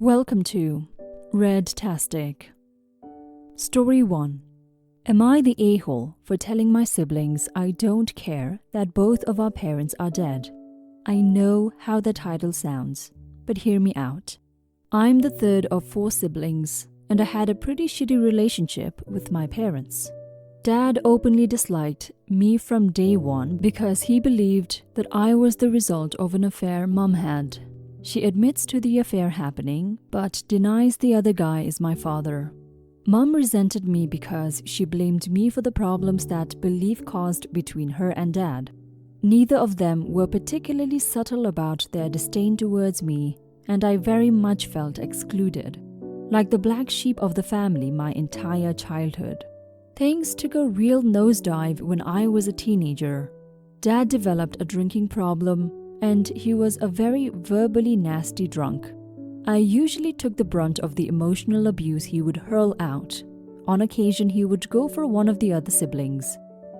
Welcome to Red-tastic. Story 1. Am I the a-hole for telling my siblings I don't care that both of our parents are dead? I know how the title sounds, but hear me out. I'm the third of 4 siblings, and I had a pretty shitty relationship with my parents. Dad openly disliked me from day one because he believed that I was the result of an affair Mum had. She admits to the affair happening, but denies the other guy is my father. Mum resented me because she blamed me for the problems that belief caused between her and Dad. Neither of them were particularly subtle about their disdain towards me, and I very much felt excluded, like the black sheep of the family my entire childhood. Things took a real nosedive when I was a teenager. Dad developed a drinking problem, and he was a very verbally nasty drunk. I usually took the brunt of the emotional abuse he would hurl out. On occasion, he would go for one of the other siblings,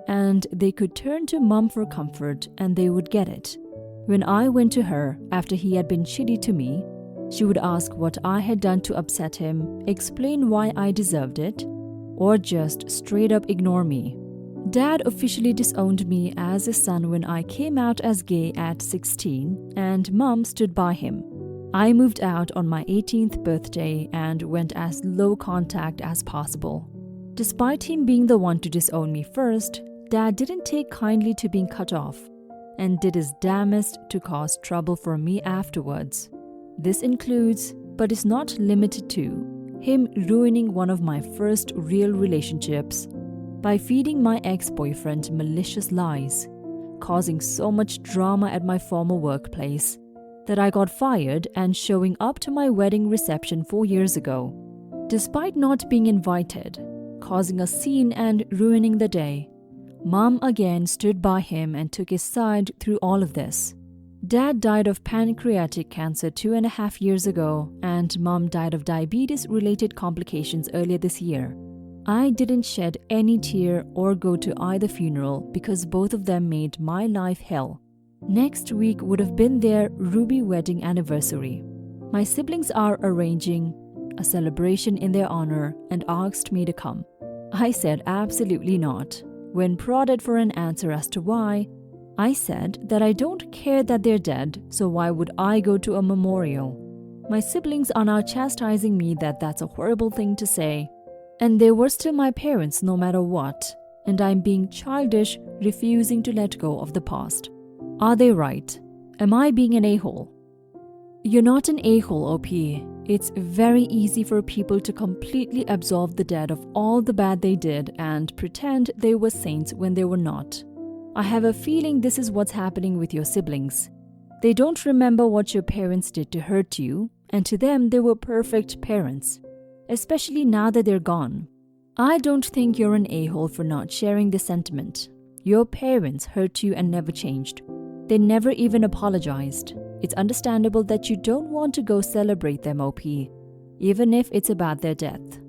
and they could turn to Mum for comfort and they would get it. When I went to her after he had been shitty to me, she would ask what I had done to upset him, explain why I deserved it, or just straight up ignore me. Dad officially disowned me as his son when I came out as gay at 16, and Mum stood by him. I moved out on my 18th birthday and went as low contact as possible. Despite him being the one to disown me first, Dad didn't take kindly to being cut off, and did his damnedest to cause trouble for me afterwards. This includes, but is not limited to, him ruining one of my first real relationships by feeding my ex-boyfriend malicious lies, causing so much drama at my former workplace that I got fired and showing up to my wedding reception 4 years ago, despite not being invited, causing a scene and ruining the day. Mum again stood by him and took his side through all of this. Dad died of pancreatic cancer 2.5 years ago, and Mum died of diabetes-related complications earlier this year. I didn't shed any tear or go to either funeral because both of them made my life hell. Next week would have been their ruby wedding anniversary. My siblings are arranging a celebration in their honor and asked me to come. I said absolutely not. When prodded for an answer as to why, I said that I don't care that they're dead, so why would I go to a memorial? My siblings are now chastising me that that's a horrible thing to say, and they were still my parents no matter what, and I'm being childish, refusing to let go of the past. Are they right? Am I being an a-hole? You're not an a-hole, OP. It's very easy for people to completely absolve the dead of all the bad they did and pretend they were saints when they were not. I have a feeling this is what's happening with your siblings. They don't remember what your parents did to hurt you, and to them they were perfect parents, especially now that they're gone. I don't think you're an a-hole for not sharing this sentiment. Your parents hurt you and never changed. They never even apologized. It's understandable that you don't want to go celebrate them, OP, even if it's about their death.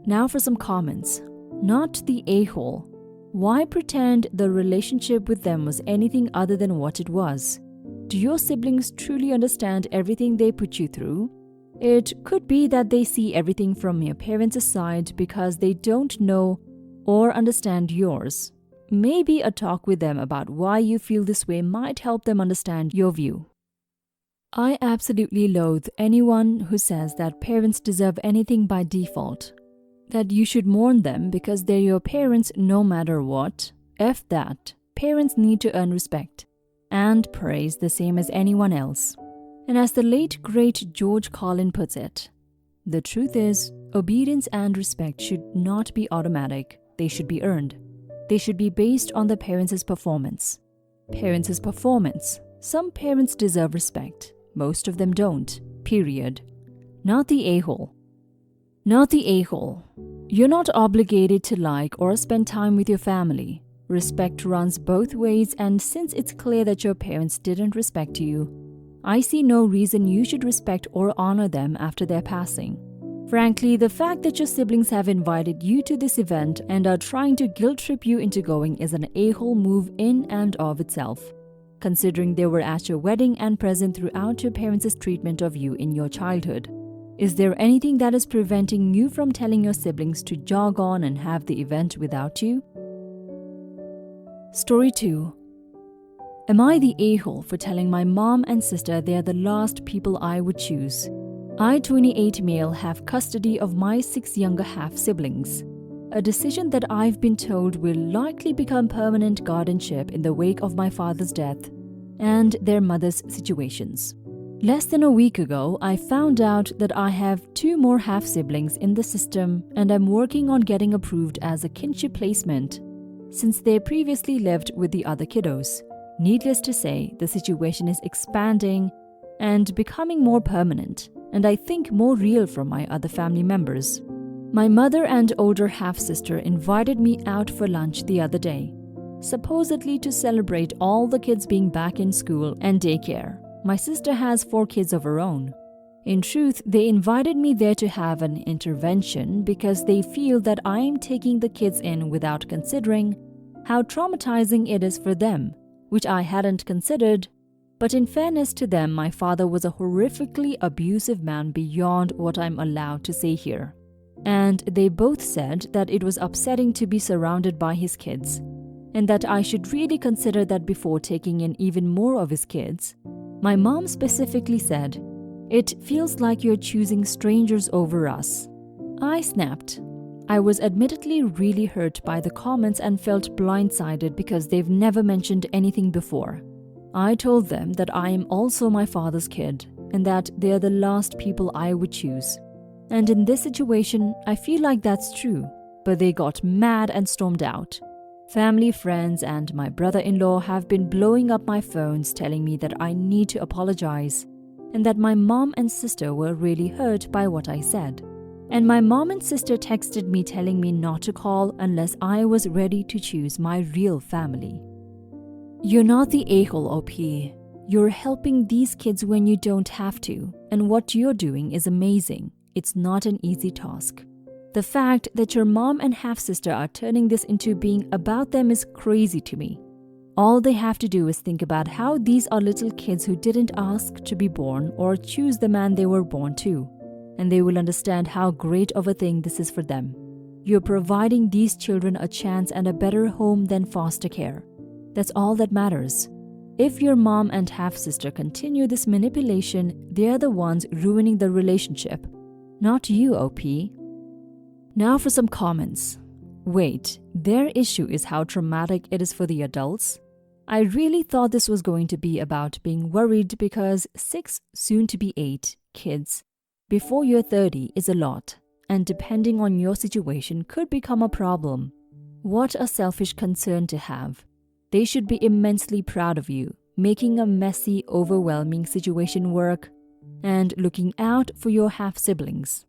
Now for some comments. Not the a-hole. Why pretend the relationship with them was anything other than what it was? Do your siblings truly understand everything they put you through? It could be that they see everything from your parents' side because they don't know or understand yours. Maybe a talk with them about why you feel this way might help them understand your view. I absolutely loathe anyone who says that parents deserve anything by default, that you should mourn them because they're your parents no matter what. F that. Parents need to earn respect and praise the same as anyone else. And as the late great George Carlin puts it, the truth is, obedience and respect should not be automatic. They should be earned. They should be based on the parents' performance. Parents' performance. Some parents deserve respect. Most of them don't. Period. Not the a-hole. Not the a-hole. You're not obligated to like or spend time with your family. Respect runs both ways, and since it's clear that your parents didn't respect you, I see no reason you should respect or honor them after their passing. Frankly, the fact that your siblings have invited you to this event and are trying to guilt trip you into going is an a-hole move in and of itself. considering they were at your wedding and present throughout your parents' treatment of you in your childhood? Is there anything that is preventing you from telling your siblings to jog on and have the event without you? Story 2. Am I the a-hole for telling my mom and sister they are the last people I would choose? I, 28 male, have custody of my 6 younger half-siblings. A decision that I've been told will likely become permanent guardianship in the wake of my father's death and their mother's situations. Less than a week ago, I found out that I have 2 more half-siblings in the system and I'm working on getting approved as a kinship placement since they previously lived with the other kiddos. Needless to say, the situation is expanding and becoming more permanent, and I think more real from my other family members. My mother and older half-sister invited me out for lunch the other day, supposedly to celebrate all the kids being back in school and daycare. My sister has 4 kids of her own. In truth, they invited me there to have an intervention because they feel that I am taking the kids in without considering how traumatizing it is for them, which I hadn't considered. But in fairness to them, my father was a horrifically abusive man beyond what I'm allowed to say here. And they both said that it was upsetting to be surrounded by his kids, and that I should really consider that before taking in even more of his kids. My mom specifically said, "It feels like you're choosing strangers over us." I snapped. I was admittedly really hurt by the comments and felt blindsided because they've never mentioned anything before. I told them that I am also my father's kid and that they're the last people I would choose. And in this situation, I feel like that's true, but they got mad and stormed out. Family, friends, and my brother-in-law have been blowing up my phones telling me that I need to apologize and that my mom and sister were really hurt by what I said. And my mom and sister texted me telling me not to call unless I was ready to choose my real family. You're not the a-hole, OP. You're helping these kids when you don't have to, and what you're doing is amazing. It's not an easy task. The fact that your mom and half-sister are turning this into being about them is crazy to me. All they have to do is think about how these are little kids who didn't ask to be born or choose the man they were born to, and they will understand how great of a thing this is for them. You're providing these children a chance and a better home than foster care. That's all that matters. If your mom and half-sister continue this manipulation, they're the ones ruining the relationship, not you, OP. Now for some comments. Wait, their issue is how traumatic it is for the adults? I really thought this was going to be about being worried because 6, soon to be 8, kids before you're 30 is a lot, and depending on your situation could become a problem. What a selfish concern to have. They should be immensely proud of you, making a messy, overwhelming situation work, and looking out for your half-siblings.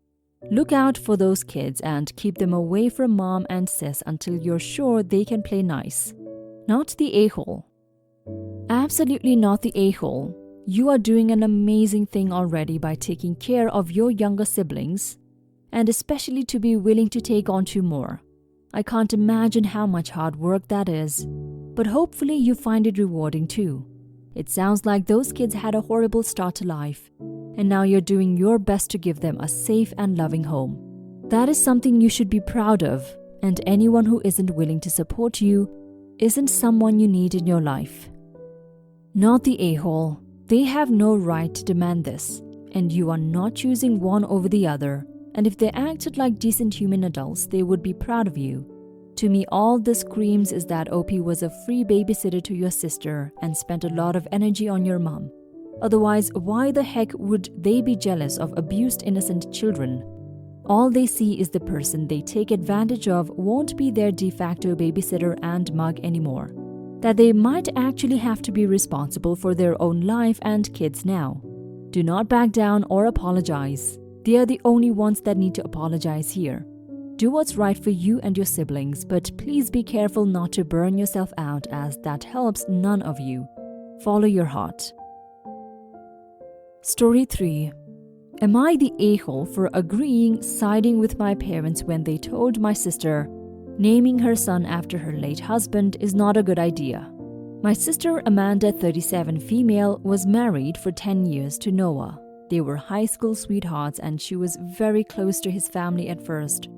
Look out for those kids and keep them away from mom and sis until you're sure they can play nice. Not the a-hole. Absolutely not the a-hole. You are doing an amazing thing already by taking care of your younger siblings, and especially to be willing to take on 2 more. I can't imagine how much hard work that is, but hopefully you find it rewarding too. It sounds like those kids had a horrible start to life, and now you're doing your best to give them a safe and loving home. That is something you should be proud of, and anyone who isn't willing to support you isn't someone you need in your life. Not the a-hole. They have no right to demand this, and you are not choosing one over the other, and if they acted like decent human adults, they would be proud of you. To me, all this screams is that OP was a free babysitter to your sister and spent a lot of energy on your mom. Otherwise, why the heck would they be jealous of abused innocent children? All they see is the person they take advantage of won't be their de facto babysitter and mug anymore. That they might actually have to be responsible for their own life and kids now. Do not back down or apologize. They are the only ones that need to apologize here. Do what's right for you and your siblings, but please be careful not to burn yourself out, as that helps none of you. Follow your heart. Story 3. Am I the a-hole for siding with my parents when they told my sister naming her son after her late husband is not a good idea? My sister Amanda, 37 female, was married for 10 years to Noah. They were high school sweethearts and she was very close to his family at first.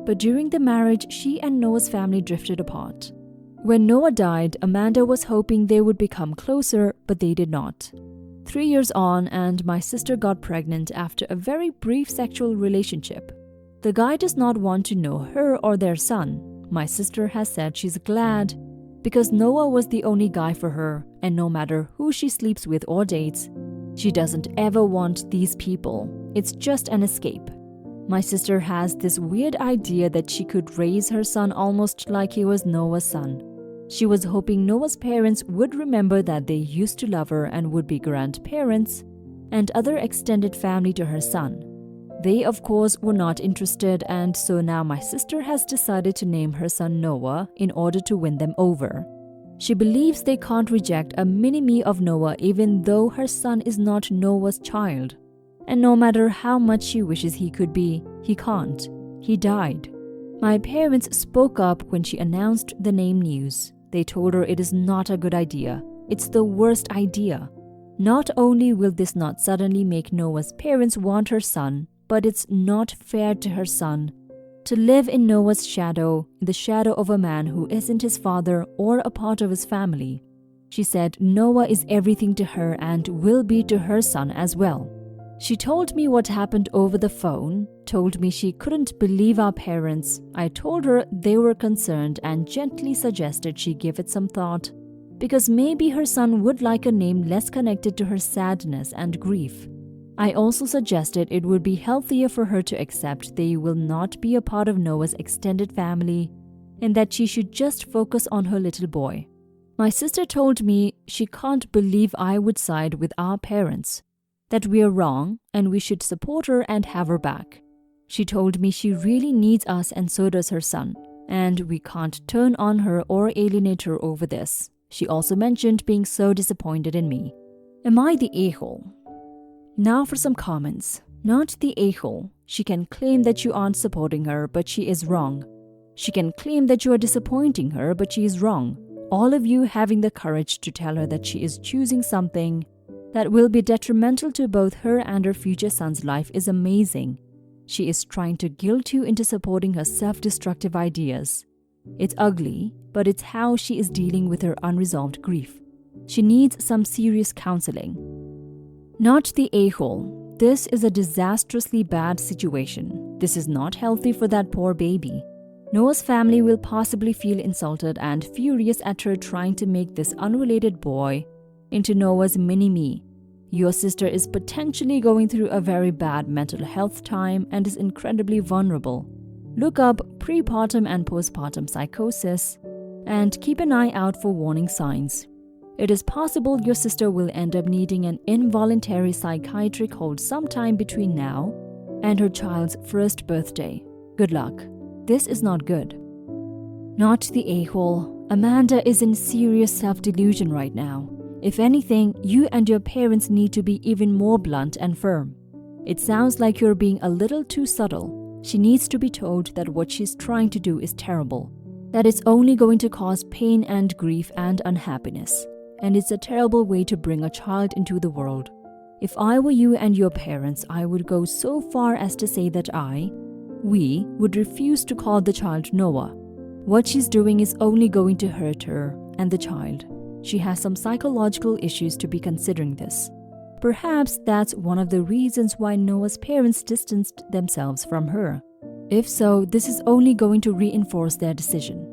But during the marriage, she and Noah's family drifted apart. When Noah died, Amanda was hoping they would become closer, but they did not. 3 years on, and my sister got pregnant after a very brief sexual relationship. The guy does not want to know her or their son. My sister has said she's glad because Noah was the only guy for her, and no matter who she sleeps with or dates, she doesn't ever want these people. It's just an escape. My sister has this weird idea that she could raise her son almost like he was Noah's son. She was hoping Noah's parents would remember that they used to love her and would be grandparents and other extended family to her son. They, of course, were not interested, and so now my sister has decided to name her son Noah in order to win them over. She believes they can't reject a mini-me of Noah even though her son is not Noah's child. And no matter how much she wishes he could be, he can't. He died. My parents spoke up when she announced the name news. They told her it is not a good idea. It's the worst idea. Not only will this not suddenly make Noah's parents want her son, but it's not fair to her son to live in Noah's shadow, in the shadow of a man who isn't his father or a part of his family. She said Noah is everything to her and will be to her son as well. She told me what happened over the phone, told me she couldn't believe our parents. I told her they were concerned and gently suggested she give it some thought, because maybe her son would like a name less connected to her sadness and grief. I also suggested it would be healthier for her to accept they will not be a part of Noah's extended family and that she should just focus on her little boy. My sister told me she can't believe I would side with our parents, that we are wrong and we should support her and have her back. She told me she really needs us and so does her son, and we can't turn on her or alienate her over this. She also mentioned being so disappointed in me. Am I the a-hole? Now for some comments. Not the a-hole. She can claim that you aren't supporting her, but she is wrong. She can claim that you are disappointing her, but she is wrong. All of you having the courage to tell her that she is choosing something that will be detrimental to both her and her future son's life is amazing. She is trying to guilt you into supporting her self-destructive ideas. It's ugly, but it's how she is dealing with her unresolved grief. She needs some serious counseling. Not the a-hole. This is a disastrously bad situation. This is not healthy for that poor baby. Noah's family will possibly feel insulted and furious at her trying to make this unrelated boy into Noah's mini-me. Your sister is potentially going through a very bad mental health time and is incredibly vulnerable. Look up prepartum and postpartum psychosis and keep an eye out for warning signs. It is possible your sister will end up needing an involuntary psychiatric hold sometime between now and her child's first birthday. Good luck. This is not good. Not the a-hole. Amanda is in serious self-delusion right now. If anything, you and your parents need to be even more blunt and firm. It sounds like you're being a little too subtle. She needs to be told that what she's trying to do is terrible, that it's only going to cause pain and grief and unhappiness, and it's a terrible way to bring a child into the world. If I were you and your parents, I would go so far as to say that we would refuse to call the child Noah. What she's doing is only going to hurt her and the child. She has some psychological issues to be considering this. Perhaps that's one of the reasons why Noah's parents distanced themselves from her. If so, this is only going to reinforce their decision.